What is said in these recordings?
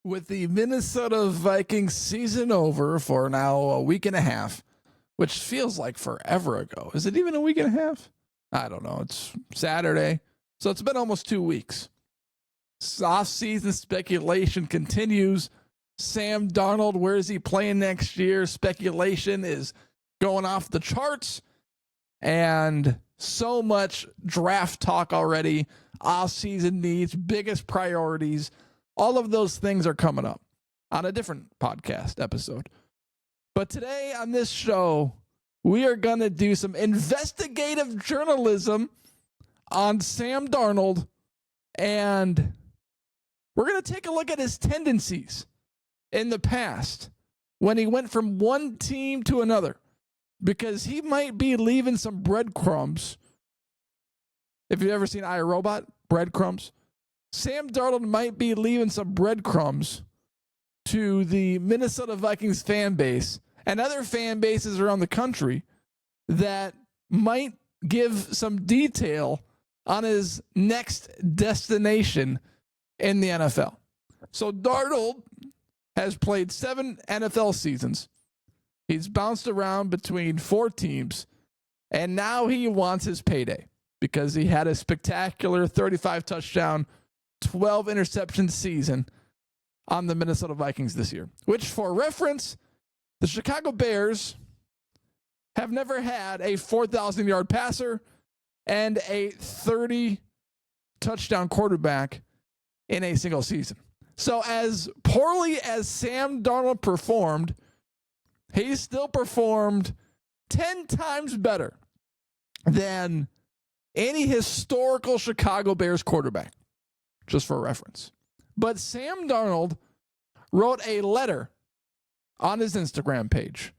With the Minnesota Vikings season over for now a week and a half, which feels like forever ago. Is it even a week and a half? I don't know. It's Saturday. So it's been almost 2 weeks. Offseason speculation continues. Sam Darnold, where is he playing next year? Speculation is going off the charts. And so much draft talk already. Offseason needs, biggest priorities. All of those things are coming up on a different podcast episode. But today on this show, we are going to do some investigative journalism on Sam Darnold, and we're going to take a look at his tendencies in the past when he went from one team to another, because he might be leaving some breadcrumbs. If you've ever seen iRobot, breadcrumbs, Sam Darnold might be leaving some breadcrumbs to the Minnesota Vikings fan base and other fan bases around the country that might give some detail on his next destination in the NFL. So Darnold has played 7 NFL seasons. He's bounced around between 4 teams, and now he wants his payday because he had a spectacular 35 touchdown, 12 interception season on the Minnesota Vikings this year, which, for reference, the Chicago Bears have never had a 4,000-yard passer and a 30 touchdown quarterback in a single season. So as poorly as Sam Darnold performed, he still performed 10 times better than any historical Chicago Bears quarterback, just for reference. But Sam Darnold wrote a letter on his Instagram page.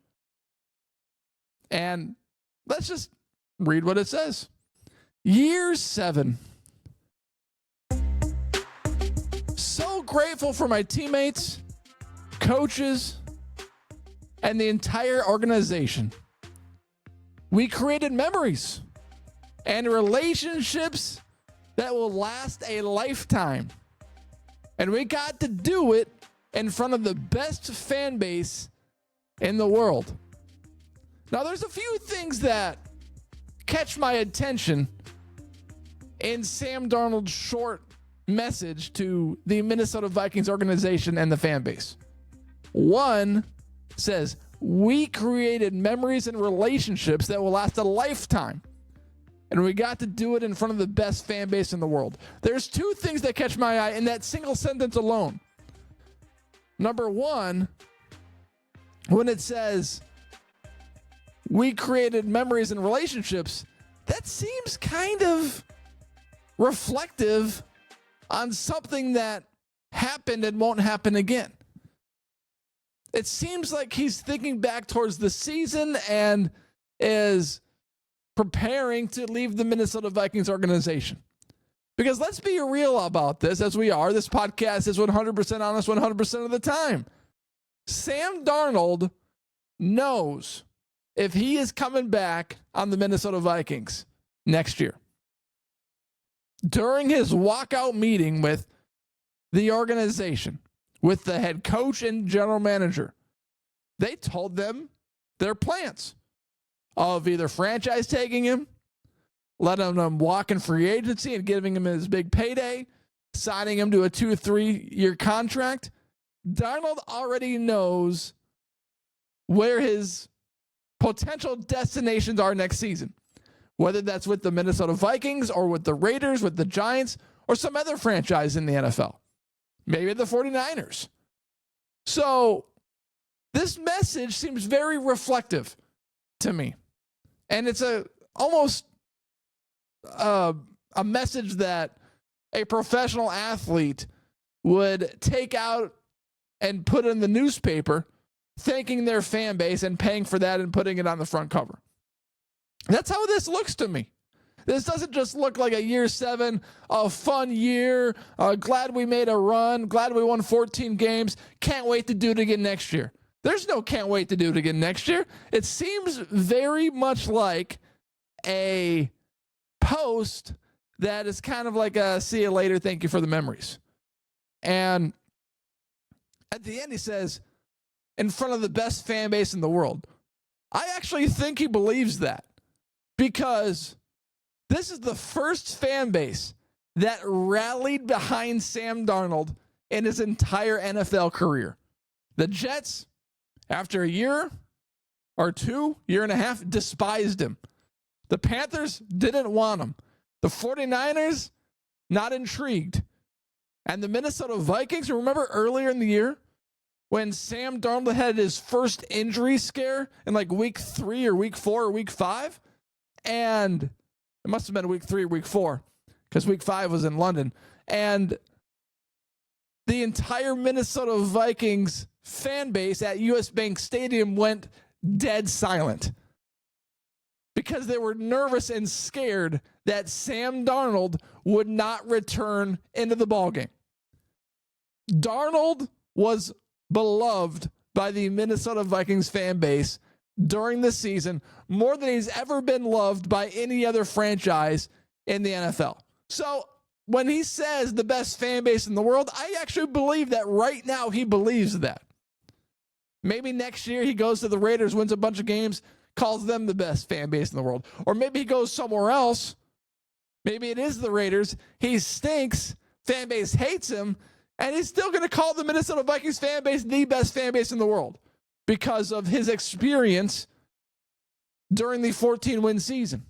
And let's just read what it says. Year 7. So grateful for my teammates, coaches, and the entire organization. We created memories and relationships that will last a lifetime. And we got to do it in front of the best fan base in the world. Now, there's a few things that catch my attention in Sam Darnold's short message to the Minnesota Vikings organization and the fan base. One says, we created memories and relationships that will last a lifetime. And we got to do it in front of the best fan base in the world. There's 2 things that catch my eye in that single sentence alone. Number one, when it says, we created memories and relationships, that seems kind of reflective on something that happened and won't happen again. It seems like he's thinking back towards the season and is preparing to leave the Minnesota Vikings organization. Because let's be real about this, as we are. This podcast is 100% honest 100% of the time. Sam Darnold knows if he is coming back on the Minnesota Vikings next year. During his walkout meeting with the organization, with the head coach and general manager, they told them their plans of either franchise tagging him, letting him walk in free agency and giving him his big payday, signing him to a 2-3 year contract. Darnold already knows where his potential destinations are next season, whether that's with the Minnesota Vikings or with the Raiders, with the Giants, or some other franchise in the NFL. Maybe the 49ers. So this message seems very reflective to me. And it's almost a message that a professional athlete would take out and put in the newspaper, thanking their fan base and paying for that and putting it on the front cover. That's how this looks to me. This doesn't just look like a year 7, a fun year, glad we made a run, glad we won 14 games, can't wait to do it again next year. There's no can't wait to do it again next year. It seems very much like a post that is kind of like a see you later, thank you for the memories. And At the end, he says, in front of the best fan base in the world. I actually think he believes that because this is the first fan base that rallied behind Sam Darnold in his entire NFL career. The Jets, after a year or two, year and a half, despised him. The Panthers didn't want him. The 49ers, not intrigued. And the Minnesota Vikings, remember earlier in the year when Sam Darnold had his first injury scare in like week 3 or week 4 or week 5? And it must have been week 3 or week 4 because week 5 was in London. And the entire Minnesota Vikings fan base at US Bank Stadium went dead silent because they were nervous and scared that Sam Darnold would not return into the ballgame. Darnold was beloved by the Minnesota Vikings fan base during the season more than he's ever been loved by any other franchise in the NFL. So when he says the best fan base in the world, I actually believe that right now he believes that. Maybe next year he goes to the Raiders, wins a bunch of games, calls them the best fan base in the world. Or maybe he goes somewhere else. Maybe it is the Raiders. He stinks. Fan base hates him. And he's still going to call the Minnesota Vikings fan base the best fan base in the world because of his experience during the 14-win season.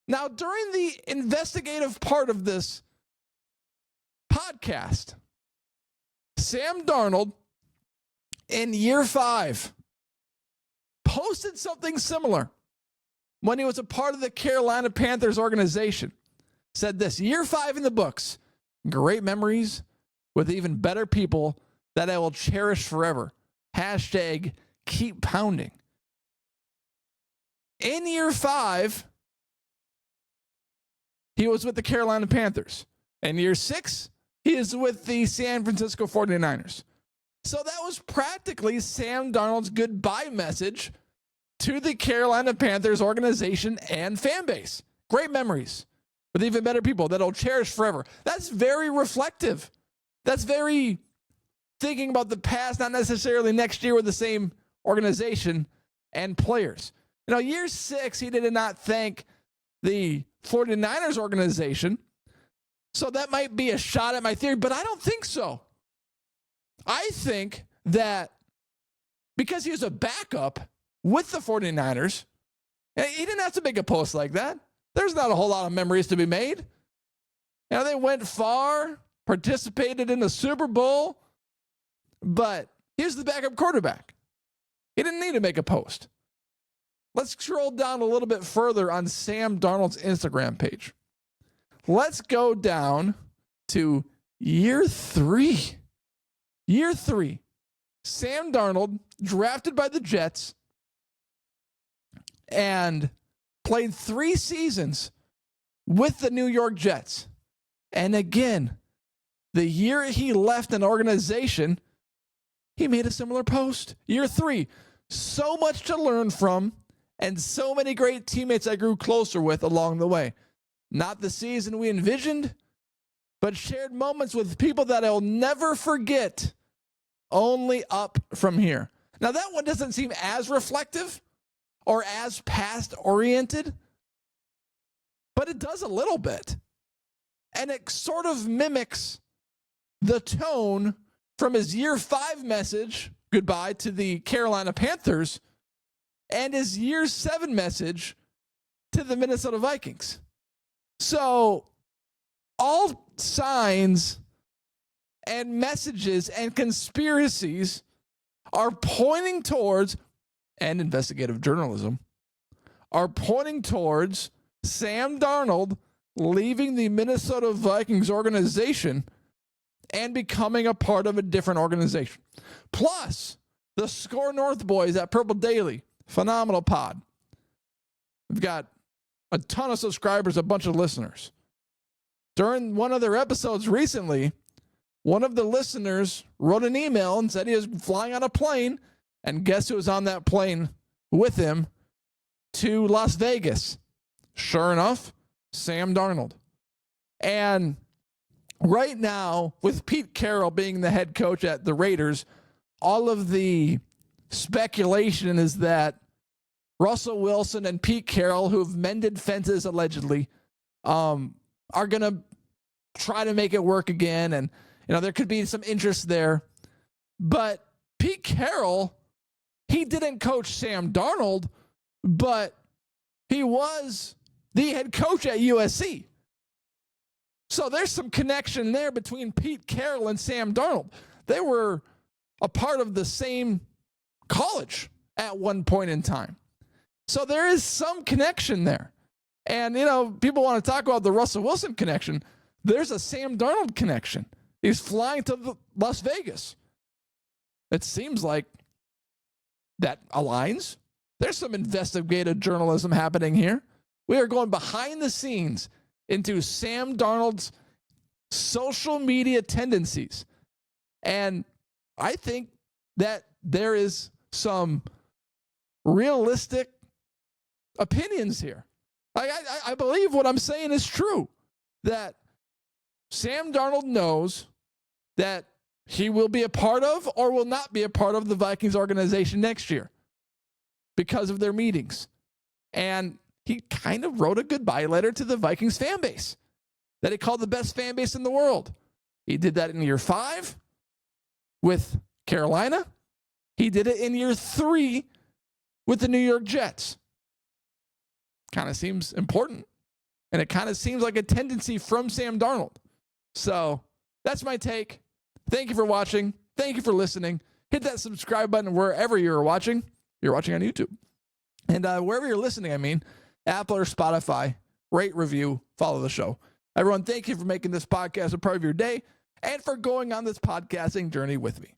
Now, during the investigative part of this podcast, Sam Darnold in year 5 posted something similar when he was a part of the Carolina Panthers organization. Said this, year 5 in the books, great memories with even better people that I will cherish forever. Hashtag keep pounding. In year 5, he was with the Carolina Panthers. In year 6, he is with the San Francisco 49ers. So that was practically Sam Darnold's goodbye message to the Carolina Panthers organization and fan base. Great memories with even better people that I'll cherish forever. That's very reflective. That's very thinking about the past, not necessarily next year with the same organization and players. You know, year 6, he did not thank the 49ers organization. So that might be a shot at my theory, but I don't think so. I think that because he was a backup with the 49ers, he didn't have to make a post like that. There's not a whole lot of memories to be made. You know, they went far, participated in the Super Bowl, but here's the backup quarterback. He didn't need to make a post. Let's scroll down a little bit further on Sam Darnold's Instagram page. Let's go down to year 3. Year 3. Sam Darnold, drafted by the Jets, and played 3 seasons with the New York Jets. And again, the year he left an organization, he made a similar post. Year 3, so much to learn from and so many great teammates I grew closer with along the way. Not the season we envisioned, but shared moments with people that I'll never forget. Only up from here. Now that one doesn't seem as reflective or as past oriented, but it does a little bit. And it sort of mimics the tone from his year 5 message, goodbye to the Carolina Panthers, and his year 7 message to the Minnesota Vikings. So all signs and messages and conspiracies are pointing towards, and investigative journalism, are pointing towards Sam Darnold leaving the Minnesota Vikings organization and becoming a part of a different organization. Plus, the Score North boys at Purple Daily, phenomenal pod. We've got a ton of subscribers, a bunch of listeners. During one of their episodes recently, one of the listeners wrote an email and said he was flying on a plane, and guess who was on that plane with him to Las Vegas? Sure enough, Sam Darnold. And right now, with Pete Carroll being the head coach at the Raiders, all of the speculation is that Russell Wilson and Pete Carroll, who've mended fences allegedly, are going to try to make it work again. And, there could be some interest there. But Pete Carroll, he didn't coach Sam Darnold, but he was the head coach at USC. So there's some connection there between Pete Carroll and Sam Darnold. They were a part of the same college at one point in time. So there is some connection there. And, people want to talk about the Russell Wilson connection. There's a Sam Darnold connection. He's flying to Las Vegas. It seems like that aligns. There's some investigative journalism happening here. We are going behind the scenes into Sam Darnold's social media tendencies. And I think that there is some realistic opinions here. I believe what I'm saying is true, that Sam Darnold knows that he will be a part of or will not be a part of the Vikings organization next year because of their meetings. And he kind of wrote a goodbye letter to the Vikings fan base that he called the best fan base in the world. He did that in year 5 with Carolina. He did it in year 3 with the New York Jets. Kind of seems important. And it kind of seems like a tendency from Sam Darnold. So that's my take. Thank you for watching. Thank you for listening. Hit that subscribe button wherever you're watching. You're watching on YouTube. And wherever you're listening, Apple or Spotify, rate, review, follow the show. Everyone, thank you for making this podcast a part of your day and for going on this podcasting journey with me.